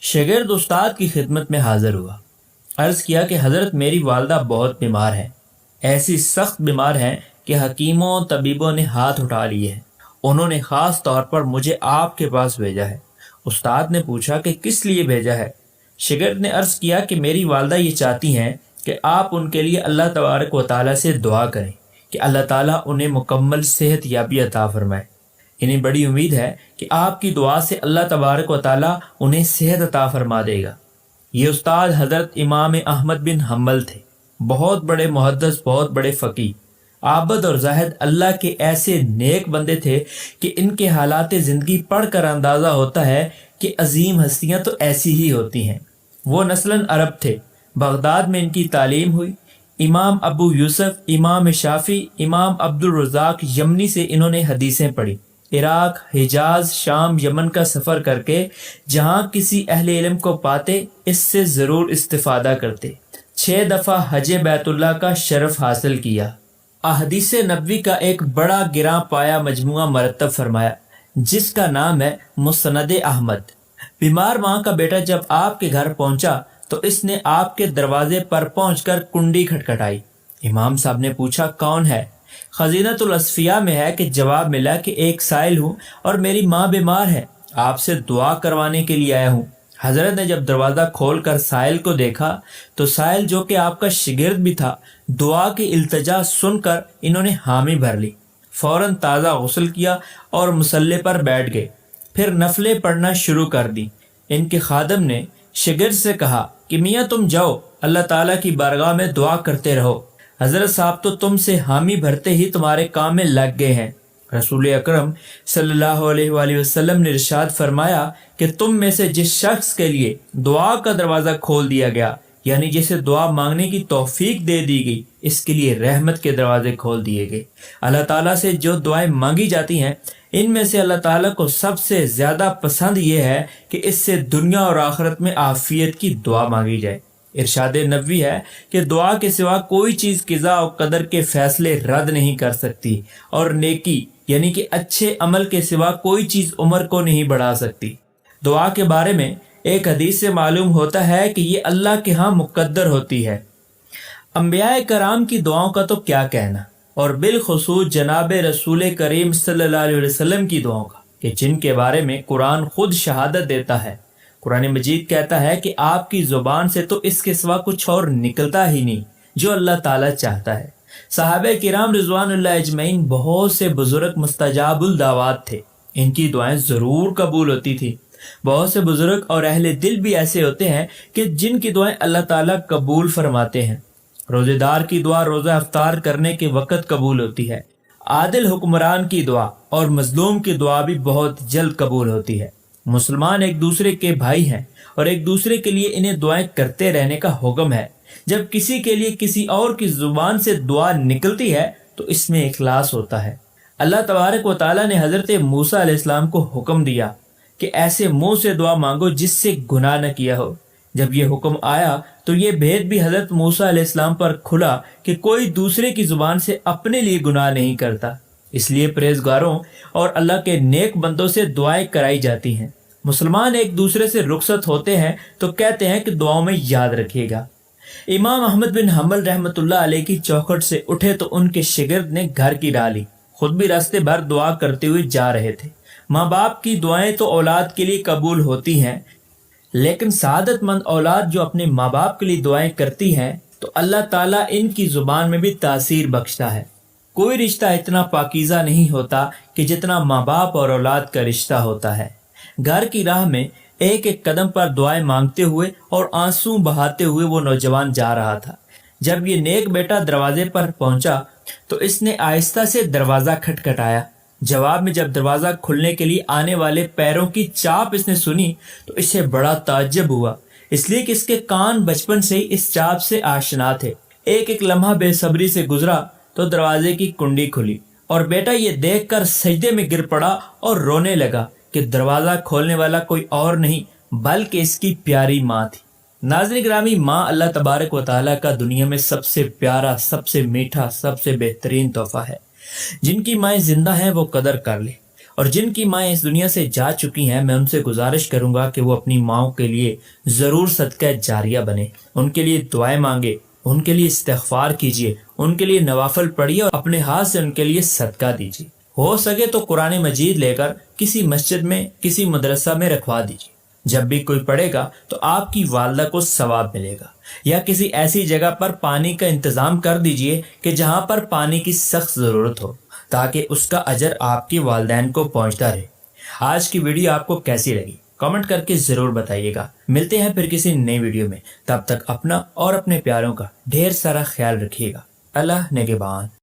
شاگرد استاد کی خدمت میں حاضر ہوا۔ عرض کیا کہ حضرت میری والدہ بہت بیمار ہیں، ایسی سخت بیمار ہیں کہ حکیموں طبیبوں نے ہاتھ اٹھا لیے ہیں۔ انہوں نے خاص طور پر مجھے آپ کے پاس بھیجا ہے۔ استاد نے پوچھا کہ کس لیے بھیجا ہے؟ شاگرد نے عرض کیا کہ میری والدہ یہ چاہتی ہیں کہ آپ ان کے لیے اللہ تبارک و تعالیٰ سے دعا کریں کہ اللہ تعالیٰ انہیں مکمل صحت یابی عطا فرمائے۔ انہیں بڑی امید ہے کہ آپ کی دعا سے اللہ تبارک و تعالیٰ انہیں صحت عطا فرما دے گا۔ یہ استاد حضرت امام احمد بن حنبل تھے، بہت بڑے محدث، بہت بڑے فقیہ، عابد اور زاہد، اللہ کے ایسے نیک بندے تھے کہ ان کے حالات زندگی پڑھ کر اندازہ ہوتا ہے کہ عظیم ہستیاں تو ایسی ہی ہوتی ہیں۔ وہ نسلاً عرب تھے، بغداد میں ان کی تعلیم ہوئی۔ امام ابو یوسف، امام شافعی، امام عبد الرزاق یمنی سے انہوں نے حدیثیں پڑھی۔ عراق، حجاز، شام، یمن کا سفر کر کے جہاں کسی اہل علم کو پاتے اس سے ضرور استفادہ کرتے۔ 6 دفعہ حج بیت اللہ کا شرف حاصل کیا۔ احادیث نبوی کا ایک بڑا گراں پایا مجموعہ مرتب فرمایا جس کا نام ہے مسند احمد۔ بیمار ماں کا بیٹا جب آپ کے گھر پہنچا تو اس نے آپ کے دروازے پر پہنچ کر کنڈی کھٹکھٹائی۔ امام صاحب نے پوچھا کون ہے؟ خزینۃ الاصفیاء میں ہے کہ جواب ملا کہ ایک سائل ہوں اور میری ماں بیمار ہے، آپ سے دعا کروانے کے لیے آیا ہوں۔ حضرت نے جب دروازہ کھول کر سائل کو دیکھا تو سائل جو کہ آپ کا شاگرد بھی تھا، دعا کی التجا سن کر انہوں نے حامی بھر لی، فوراً تازہ غسل کیا اور مصلے پر بیٹھ گئے، پھر نفلیں پڑھنا شروع کر دی۔ ان کے خادم نے شاگرد سے کہا کہ میاں تم جاؤ، اللہ تعالیٰ کی بارگاہ میں دعا کرتے رہو، حضرت صاحب تو تم سے حامی بھرتے ہی تمہارے کام میں لگ گئے ہیں۔ رسول اکرم صلی اللہ علیہ وآلہ وسلم نے ارشاد فرمایا کہ تم میں سے جس شخص کے لیے دعا کا دروازہ کھول دیا گیا، یعنی جسے دعا مانگنے کی توفیق دے دی گئی، اس کے لیے رحمت کے دروازے کھول دیے گئے۔ اللہ تعالیٰ سے جو دعائیں مانگی جاتی ہیں، ان میں سے اللہ تعالیٰ کو سب سے زیادہ پسند یہ ہے کہ اس سے دنیا اور آخرت میں عافیت کی دعا مانگی جائے۔ ارشاد نبوی ہے کہ دعا کے سوا کوئی چیز قضا و قدر کے فیصلے رد نہیں کر سکتی، اور نیکی یعنی کہ اچھے عمل کے سوا کوئی چیز عمر کو نہیں بڑھا سکتی۔ دعا کے بارے میں ایک حدیث سے معلوم ہوتا ہے کہ یہ اللہ کے ہاں مقدر ہوتی ہے۔ انبیاء کرام کی دعاؤں کا تو کیا کہنا، اور بالخصوص جناب رسول کریم صلی اللہ علیہ وسلم کی دعاؤں کا، کہ جن کے بارے میں قرآن خود شہادت دیتا ہے۔ قرآن مجید کہتا ہے کہ آپ کی زبان سے تو اس کے سوا کچھ اور نکلتا ہی نہیں جو اللہ تعالیٰ چاہتا ہے۔ صحابہ کرام رضوان اللہ اجمعین بہت سے بزرگ مستجاب الدعوات تھے، ان کی دعائیں ضرور قبول ہوتی تھی۔ بہت سے بزرگ اور اہل دل بھی ایسے ہوتے ہیں کہ جن کی دعائیں اللہ تعالیٰ قبول فرماتے ہیں۔ روزے دار کی دعا روزہ افطار کرنے کے وقت قبول ہوتی ہے۔ عادل حکمران کی دعا اور مظلوم کی دعا بھی بہت جلد قبول ہوتی ہے۔ مسلمان ایک دوسرے کے بھائی ہیں اور ایک دوسرے کے لیے انہیں دعائیں کرتے رہنے کا حکم ہے۔ جب کسی کے لیے کسی اور کی زبان سے دعا نکلتی ہے تو اس میں اخلاص ہوتا ہے۔ اللہ تبارک و تعالیٰ نے حضرت موسیٰ علیہ السلام کو حکم دیا کہ ایسے منہ سے دعا مانگو جس سے گناہ نہ کیا ہو۔ جب یہ حکم آیا تو یہ بھید بھی حضرت موسیٰ علیہ السلام پر کھلا کہ کوئی دوسرے کی زبان سے اپنے لیے گناہ نہیں کرتا، اس لیے پرہیزگاروں اور اللہ کے نیک بندوں سے دعائیں کرائی جاتی ہیں۔ مسلمان ایک دوسرے سے رخصت ہوتے ہیں تو کہتے ہیں کہ دعاؤں میں یاد رکھیے گا۔ امام احمد بن حنبل رحمۃ اللہ علیہ کی چوکھٹ سے اٹھے تو ان کے شاگرد نے گھر کی راہ لی، خود بھی راستے بھر دعا کرتے ہوئے جا رہے تھے۔ ماں باپ کی دعائیں تو اولاد کے لیے قبول ہوتی ہیں، لیکن سعادت مند اولاد جو اپنے ماں باپ کے لیے دعائیں کرتی ہیں تو اللہ تعالیٰ ان کی زبان میں بھی تاثیر بخشتا ہے۔ کوئی رشتہ اتنا پاکیزہ نہیں ہوتا کہ جتنا ماں باپ اور اولاد کا رشتہ ہوتا ہے۔ گھر کی راہ میں ایک ایک قدم پر دعائیں مانگتے ہوئے اور آنسو بہاتے ہوئے وہ نوجوان جا رہا تھا۔ جب یہ نیک بیٹا دروازے پر پہنچا تو اس نے آہستہ سے دروازہ کھٹکھٹایا۔ جواب میں جب دروازہ کھلنے کے لیے آنے والے پیروں کی چاپ اس نے سنی تو اسے بڑا تعجب ہوا، اس لیے کہ اس کے کان بچپن سے ہی اس چاپ سے آشنا تھے۔ ایک ایک لمحہ بے صبری سے گزرا تو دروازے کی کنڈی کھلی اور بیٹا یہ دیکھ کر سجدے میں گر پڑا اور رونے لگا کہ دروازہ کھولنے والا کوئی اور نہیں بلکہ اس کی پیاری ماں تھی۔ ناظرین گرامی، ماں اللہ تبارک و تعالیٰ کا دنیا میں سب سے پیارا، سب سے میٹھا، سب سے بہترین تحفہ ہے۔ جن کی مائیں زندہ ہیں وہ قدر کر لے، اور جن کی مائیں اس دنیا سے جا چکی ہیں میں ان سے گزارش کروں گا کہ وہ اپنی ماؤں کے لیے ضرور صدقہ جاریہ بنے، ان کے لیے دعائیں مانگے، ان کے لیے استغفار کیجیے، ان کے لیے نوافل پڑھیے اور اپنے ہاتھ سے ان کے لیے صدقہ دیجیے۔ ہو سکے تو قرآن مجید لے کر کسی مسجد میں کسی مدرسہ میں رکھوا دیجیے، جب بھی کوئی پڑھے گا تو آپ کی والدہ کو ثواب ملے گا۔ یا کسی ایسی جگہ پر پانی کا انتظام کر دیجیے کہ جہاں پر پانی کی سخت ضرورت ہو، تاکہ اس کا اجر آپ کے والدین کو پہنچتا رہے۔ آج کی ویڈیو آپ کو کیسی لگی کامنٹ کر کے ضرور بتائیے گا۔ ملتے ہیں پھر کسی نئی ویڈیو میں، تب تک اپنا اور اپنے پیاروں کا ڈھیر سارا خیال رکھیے گا۔ اللہ نگہبان۔